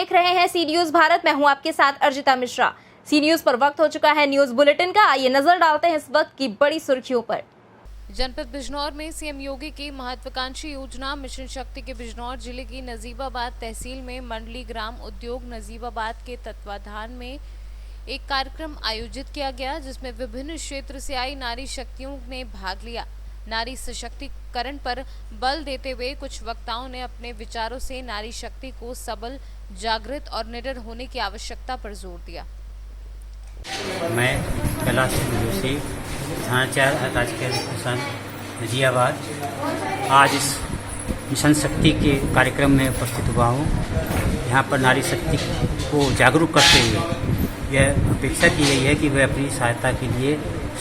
देख रहे हैं सी न्यूज भारत। मैं हूं आपके साथ अर्जिता मिश्रा। सी न्यूज पर वक्त हो चुका है न्यूज बुलेटिन का। आइए नजर डालते हैं इस वक्त की बड़ी सुर्खियों पर। जनपद बिजनौर में सीएम योगी की महत्वाकांक्षी योजना मिशन शक्ति के बिजनौर जिले की नजीबाबाद तहसील में मंडली ग्राम उद्योग नजीबाबाद के तत्वाधान में एक कार्यक्रम आयोजित किया गया, जिसमें विभिन्न क्षेत्र से आई नारी शक्तियों ने भाग लिया। नारी सशक्तिकरण पर बल देते हुए कुछ वक्ताओं ने अपने विचारों से नारी शक्ति को सबल, जागृत और निडर होने की आवश्यकता पर जोर दिया। मैं कैलाश जोशी, थानाचार राजकीय किसान नजियाबाद, आज इस मिशन शक्ति के कार्यक्रम में उपस्थित हुआ हूँ। यहाँ पर नारी शक्ति को जागरूक करते हुए यह अपेक्षा की गई है कि वे अपनी सहायता के लिए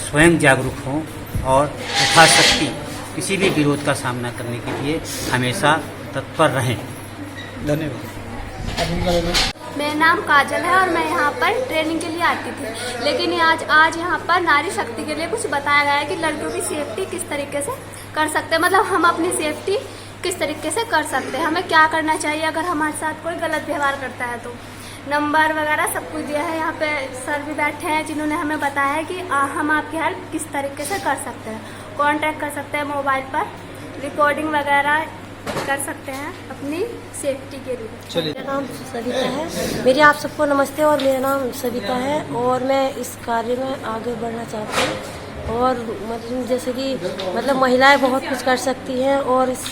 स्वयं जागरूक हों और यथाशक्ति किसी भी विरोध का सामना करने के लिए हमेशा तत्पर रहें। धन्यवाद। मेरा नाम काजल है और मैं यहाँ पर ट्रेनिंग के लिए आती थी, लेकिन आज यहाँ पर नारी शक्ति के लिए कुछ बताया गया है कि लड़कियों की सेफ्टी किस तरीके से कर सकते हैं, मतलब हम अपनी सेफ्टी किस तरीके से कर सकते हैं, हमें क्या करना चाहिए अगर हमारे साथ कोई गलत व्यवहार करता है। तो नंबर वगैरह सब कुछ दिया है। यहाँ पे सर भी बैठे हैं जिन्होंने हमें बताया है कि हम आपकी हेल्प किस तरीके से कर सकते हैं। कांटेक्ट कर सकते हैं मोबाइल पर, रिकॉर्डिंग वगैरह कर सकते हैं अपनी सेफ्टी के लिए। मेरा नाम सविता है। मेरी आप सबको नमस्ते और मेरा नाम सविता है और मैं इस कार्य में आगे बढ़ना चाहती हूँ। और मतलब जैसे कि महिलाएं बहुत कुछ कर सकती हैं और इस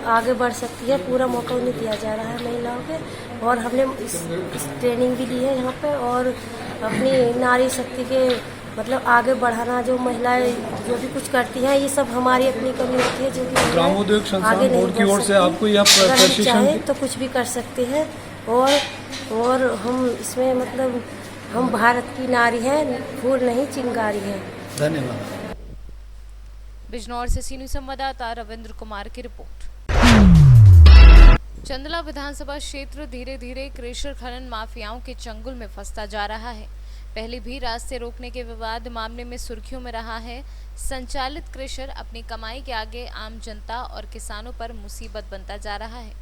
आगे बढ़ सकती है। पूरा मौका उन्हें दिया जा रहा है महिलाओं के, और हमने इस ट्रेनिंग भी दी है यहाँ पे। और अपनी नारी शक्ति के आगे बढ़ाना, जो महिलाएं जो भी कुछ करती हैं, ये सब हमारी अपनी कमी होती है, जो कि ग्रामोद्योग संस्थान बोर्ड की ओर से आपको यह प्रशिक्षण चाहे तो कुछ भी कर सकते हैं। और हम इसमें हम भारत की नारी हैं, फूल नहीं चिंगारी हैं। धन्यवाद। बिजनौर से सी न्यूज संवाददाता रविंद्र कुमार की रिपोर्ट। चंदला विधानसभा क्षेत्र धीरे धीरे क्रेशर खनन माफियाओं के चंगुल में फंसता जा रहा है। पहले भी रास्ते रोकने के विवाद मामले में सुर्खियों में रहा है। संचालित क्रेशर अपनी कमाई के आगे आम जनता और किसानों पर मुसीबत बनता जा रहा है।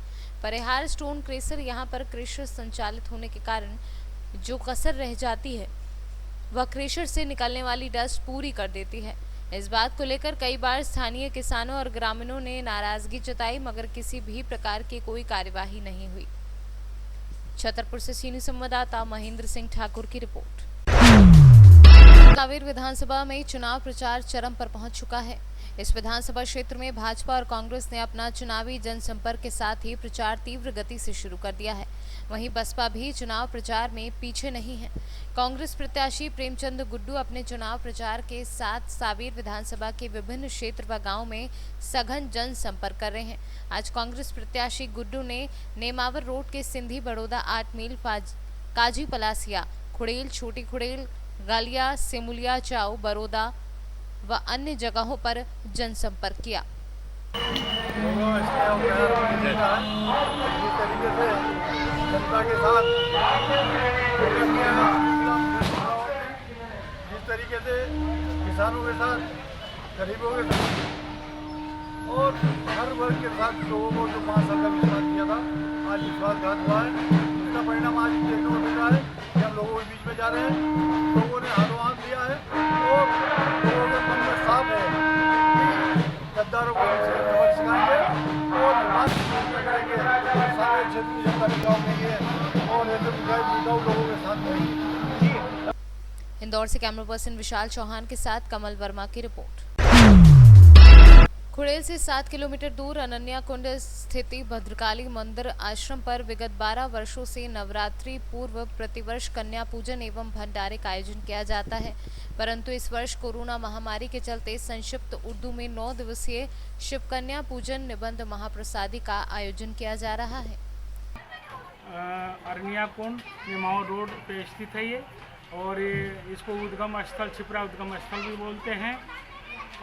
परिहार स्टोन क्रेशर यहाँ पर क्रेशर संचालित होने के कारण जो कसर रह जाती है, वह क्रेशर से निकलने वाली डस्ट पूरी कर देती है। इस बात को लेकर कई बार स्थानीय किसानों और ग्रामीणों ने नाराजगी जताई, मगर किसी भी प्रकार की कोई कार्यवाही नहीं हुई। छतरपुर से सी न्यूज संवाददाता महेंद्र सिंह ठाकुर की रिपोर्ट। कांकेर विधानसभा में चुनाव प्रचार चरम पर पहुंच चुका है। इस विधानसभा क्षेत्र में भाजपा और कांग्रेस ने अपना चुनावी जनसंपर्क के साथ ही प्रचार तीव्र गति से शुरू कर दिया है। वहीं बसपा भी चुनाव प्रचार में पीछे नहीं है। कांग्रेस प्रत्याशी प्रेमचंद गुड्डू अपने चुनाव प्रचार के साथ सावेर विधानसभा के विभिन्न क्षेत्र व गांव में सघन जनसंपर्क कर रहे हैं। आज कांग्रेस प्रत्याशी गुड्डू ने नेमावर रोड के सिंधी बड़ौदा 8 मील काजी पलासिया, खुड़ेल, छोटी खुड़ेल, गालिया, सिमुलिया, चाऊ, बड़ौदा व अन्य जगहों पर जनसंपर्क किया। जनता के साथ जिस तरीके से किसानों के साथ, गरीबों के साथ और हर वर्ग के साथ लोगों को जो 5 साल का विश्वास किया था, आज विश्वासघात हुआ है। इसका परिणाम आज देखने को मिल रहा है कि हम लोगों के बीच में जा रहे हैं। लोगों ने हाथों हाथ लिया है और लोगों के मन में साफ है कि गद्दारों को सबक सिखाएंगे और बात करेंगे। सारे क्षेत्र की जनता बिगाड़ नहीं है और ऐसे बिगाड़ लोगों के साथ नहीं। इंदौर से कैमरा पर्सन विशाल चौहान के साथ कमल वर्मा की रिपोर्ट। खुड़ेल से 7 किलोमीटर दूर अनन्या कुंड स्थित भद्रकाली मंदिर आश्रम पर विगत 12 वर्षों से नवरात्रि पूर्व प्रतिवर्ष कन्या पूजन एवं भंडारे का आयोजन किया जाता है, परंतु इस वर्ष कोरोना महामारी के चलते संक्षिप्त उर्दू में 9 दिवसीय शिव कन्या पूजन निबंध महाप्रसादी का आयोजन किया जा रहा है। अरनिया कुंड नेमावर रोड पे स्थित है ये, और इसको उद्गम स्थल, छिपरा उद्गम स्थल भी बोलते हैं।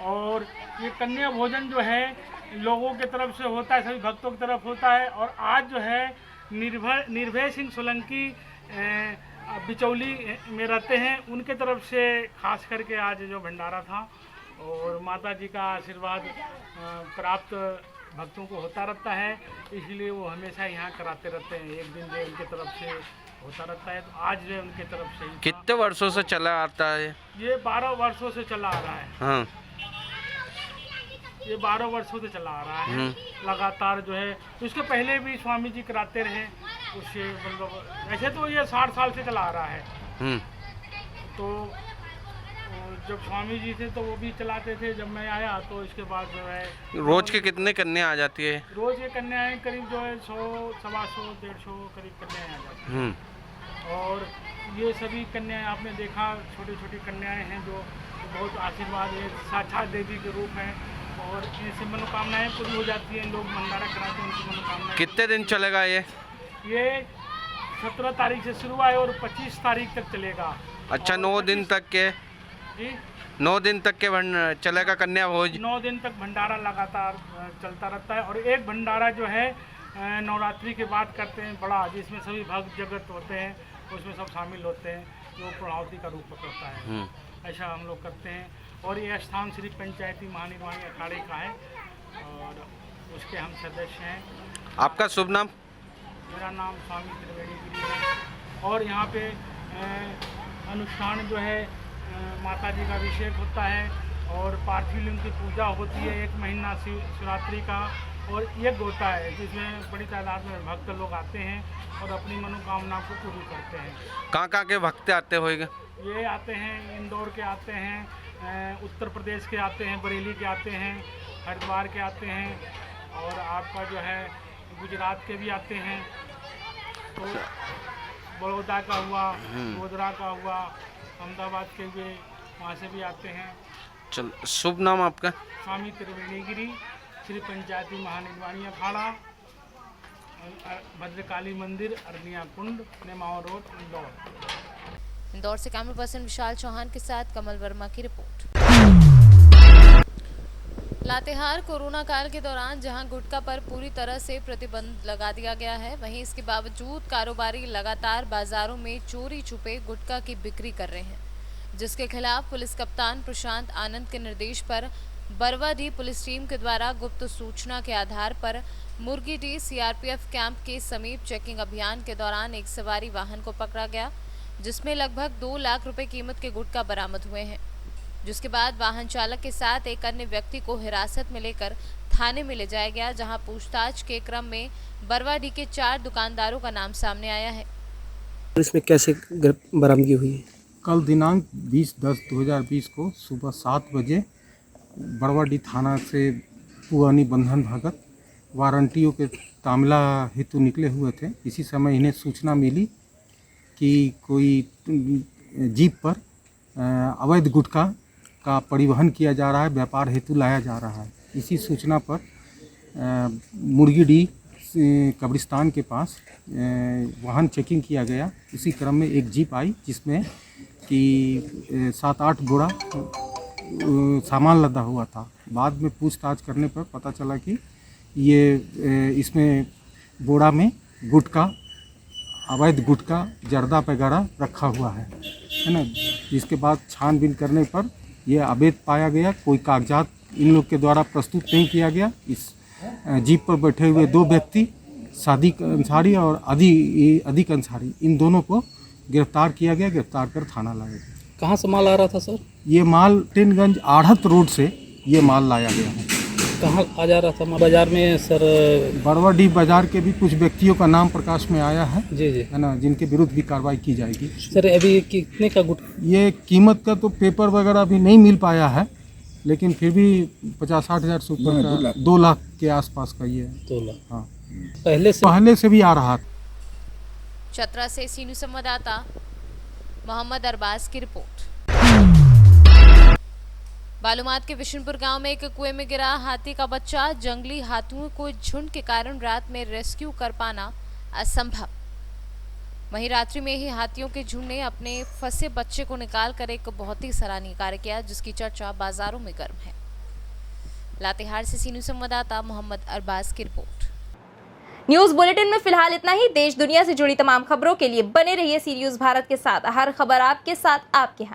और ये कन्या भोजन जो है लोगों की तरफ से होता है, सभी भक्तों की तरफ होता है। और आज जो है निर्भय सिंह सोलंकी बिचौली में रहते हैं, उनके तरफ से खास करके आज जो भंडारा था और माता जी का आशीर्वाद प्राप्त भक्तों को होता रहता है, इसलिए वो हमेशा यहाँ कराते रहते हैं। एक दिन जो उनके तरफ से होता रहता है, तो आज जो उनके तरफ से ही था। कितने वर्षों से चला आता है? ये 12 वर्षों से चला आ रहा है। हाँ। ये 12 वर्षों से चला आ रहा है लगातार जो है। तो इसके पहले भी स्वामी जी कराते रहे, उससे मतलब ऐसे तो ये 60 साल से चला आ रहा है। तो जब स्वामी जी थे तो वो भी चलाते थे, जब मैं आया तो इसके बाद जो है रोज के कितने कन्या आ जाती है? रोज ये कन्याएं करीब जो है 100, 125, 150 करीब कन्याएं आ जाती हैं। और ये सभी कन्याएं आपने देखा, छोटी छोटी कन्याएं हैं जो बहुत आशीर्वाद है, साक्षात देवी के रूप हैं, और इनसे मनोकामनाएं पूरी हो जाती हैं। लोग भंडारा कराते हैं, उनकी मनोकामनाएं। कितने दिन चलेगा ये? 17 तारीख से शुरू है और 25 तारीख तक चलेगा। अच्छा, 9 दिन तक के? जी, 9 दिन तक के चलेगा कन्या भोज? 9 दिन तक भंडारा लगातार चलता रहता है। और एक भंडारा जो है नवरात्रि के बाद करते हैं बड़ा, जिसमें सभी भक्त जगत होते हैं, उसमें सब शामिल होते हैं, जो पूर्णाहुति का रूप पकड़ता है। ऐसा हम लोग करते हैं। और ये स्थान श्री पंचायती महानिर्वाणी अखाड़े का है और उसके हम सदस्य हैं। आपका शुभ नाम? मेरा नाम स्वामी त्रिवेणी गिरी है। और यहाँ पे अनुष्ठान जो है माता जी का अभिषेक होता है और पार्थिव लिंग की पूजा होती है। 1 महीना शिवरात्रि का और यज्ञ होता है, जिसमें बड़ी तादाद में भक्त लोग आते हैं और अपनी मनोकामना को पूरी करते हैं। कहाँ के भक्त आते होंगे? ये आते हैं, इंदौर के आते हैं, उत्तर प्रदेश के आते हैं, बरेली के आते हैं, हरिद्वार के आते हैं, और आपका जो है गुजरात के भी आते हैं। तो बड़ौदा का हुआ, गोधरा का हुआ, अहमदाबाद के भी वहाँ से भी आते हैं। चल, शुभ नाम आपका? स्वामी त्रिवेणी गिरी, श्री पंचायती महानिर्वाणी अखाड़ा, भद्रकाली मंदिर, अरनिया कुंड, नेमावर रोड, इंदौर। इंदौर से कैमरा पर्सन विशाल चौहान के साथ कमल वर्मा की रिपोर्ट। लातेहार कोरोना काल के दौरान जहां गुटखा पर पूरी तरह से प्रतिबंध लगा दिया गया है, वहीं इसके बावजूद कारोबारी लगातार बाजारों में चोरी छुपे गुटखा की बिक्री कर रहे हैं, जिसके खिलाफ पुलिस कप्तान प्रशांत आनंद के निर्देश पर बरवाडीह पुलिस टीम के द्वारा गुप्त सूचना के आधार पर मुर्गीडीह सीआरपीएफ कैंप के समीप चेकिंग अभियान के दौरान एक सवारी वाहन को पकड़ा गया, जिसमें लगभग 2 लाख रुपए कीमत के गुटखा बरामद हुए हैं। जिसके बाद वाहन चालक के साथ एक अन्य व्यक्ति को हिरासत में लेकर थाने में ले जाया गया, जहां पूछताछ के क्रम में बरवाडीह के 4 दुकानदारों का नाम सामने आया है। इसमें कैसे बरामदगी हुई है? कल दिनांक 20/10/2020 को सुबह 7 बजे बरवाडीह थाना से पुरानी बंधन भगत वारंटियों के तामिला हेतु निकले हुए थे। इसी समय इन्हें सूचना मिली कि कोई जीप पर अवैध गुटखा का परिवहन किया जा रहा है, व्यापार हेतु लाया जा रहा है। इसी सूचना पर मुर्गीडीह कब्रिस्तान के पास वाहन चेकिंग किया गया। इसी क्रम में एक जीप आई, जिसमें कि 7-8 बोरा सामान लदा हुआ था। बाद में पूछताछ करने पर पता चला कि ये इसमें बोरा में गुटखा, अवैध गुटखा, जर्दा वगैरह रखा हुआ है ना। जिसके बाद छानबीन करने पर यह अवैध पाया गया। कोई कागजात इन लोग के द्वारा प्रस्तुत नहीं किया गया। इस जीप पर बैठे हुए 2 व्यक्ति, सादिक अंसारी और अधिक अंसारी, इन दोनों को गिरफ्तार किया गया। गिरफ्तार कर थाना लाया गया। कहाँ से माल आ रहा था सर? ये माल टेनगंज आढ़त रोड से ये माल लाया गया है। कहाँ आ जा रहा था? बाजार में सर? बरवाडीह बाजार के भी कुछ व्यक्तियों का नाम प्रकाश में आया है, जी जी, है ना, जिनके विरुद्ध भी कार्रवाई की जाएगी। सर अभी कितने का गुटखा? ये कीमत का तो पेपर वगैरह अभी नहीं मिल पाया है, लेकिन फिर भी 50-60 हज़ार से ऊपर का, 2 लाख के आसपास का ये है। 2 लाख? हाँ, पहले से भी आ रहा था। चतरा से सीनियर संवाददाता मोहम्मद अरबाज की रिपोर्ट। बालूमाद के विशनपुर गांव में एक कुएं में गिरा हाथी का बच्चा। जंगली हाथियों को झुंड के कारण रात में रेस्क्यू कर पाना असंभव। वहीं रात्रि में ही हाथियों के झुंड ने अपने फंसे बच्चे को निकालकर एक बहुत ही सराहनीय कार्य किया, जिसकी चर्चा बाजारों में गर्म है। लातेहार से सीनियर संवाददाता मोहम्मद अरबाज की रिपोर्ट। न्यूज बुलेटिन में फिलहाल इतना ही। देश दुनिया से जुड़ी तमाम खबरों के लिए बने रहिए सी न्यूज भारत के साथ। हर खबर आपके साथ, आपके यहाँ।